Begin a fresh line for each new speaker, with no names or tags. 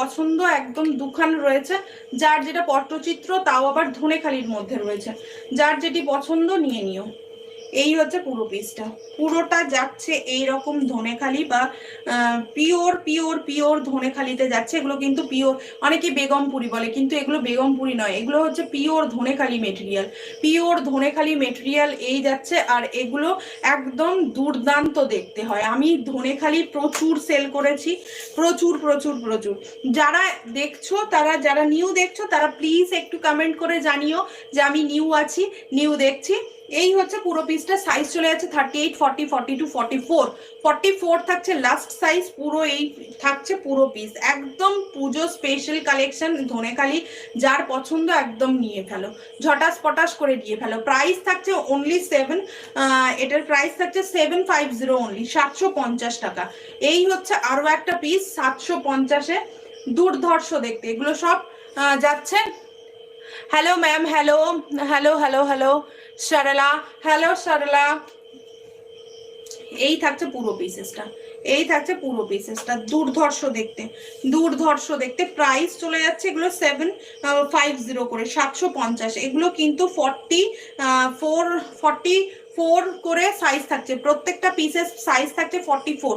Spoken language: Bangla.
পছন্দ একদম দুখান রয়েছে, যার যেটা পট্টচিত্র তাও আবার ধনেখালির মধ্যে রয়েছে, যার যেটি পছন্দ নিয়ে নিও। এই হচ্ছে পুরো পিসটা, পুরোটা যাচ্ছে এইরকম ধনেখালি বা পিওর পিওর পিওর ধনেখালিতে যাচ্ছে। এগুলো কিন্তু পিওর, অনেকে বেগমপুরি বলে, কিন্তু এগুলো বেগমপুরি নয়, এগুলো হচ্ছে pure Dhanekhali material, pure Dhanekhali material এই যাচ্ছে। আর এগুলো একদম দুর্দান্ত দেখতে হয়। আমি ধনেখালি প্রচুর সেল করেছি, প্রচুর প্রচুর প্রচুর। যারা দেখছো, যারা নিউ দেখছো, তারা প্লিজ একটু কমেন্ট করে জানিও যে আমি নিউ আছি, নিউ দেখছি। এই হচ্ছে পুরো পিসটা। সাইজ চলে যাচ্ছে 38, 40, 42, 44, 44 থাকছে লাস্ট সাইজ। পুরো এই থাকছে পুরো পিস, একদম পুজো স্পেশাল কালেকশন ধনেখালি। যার পছন্দ একদম নিয়ে ফেলো, ঝটাস পটাস করে নিয়ে ফেলো। প্রাইস থাকছে অনলি 7, এটার প্রাইস থাকছে 750 অনলি, 750 টাকা। এই হচ্ছে আরো একটা পিস 750-এ, দুর্ধর্ষ দেখতে। এগুলো সব যাচ্ছে। Hello ma'am, hello hello hello hello Sarala, hello Sarala. এই থাকছে পুরো পিসেসটা, এই থাকছে পুরো পিসেসটা, দুর্ধর্ষ দেখতে, দুর্ধর্ষ দেখতে। প্রাইস চলে যাচ্ছে এগুলো 750 করে, 750। এগুলো কিন্তু 44 করে সাইজ থাকছে, প্রত্যেকটা পিসের সাইজ থাকছে 44।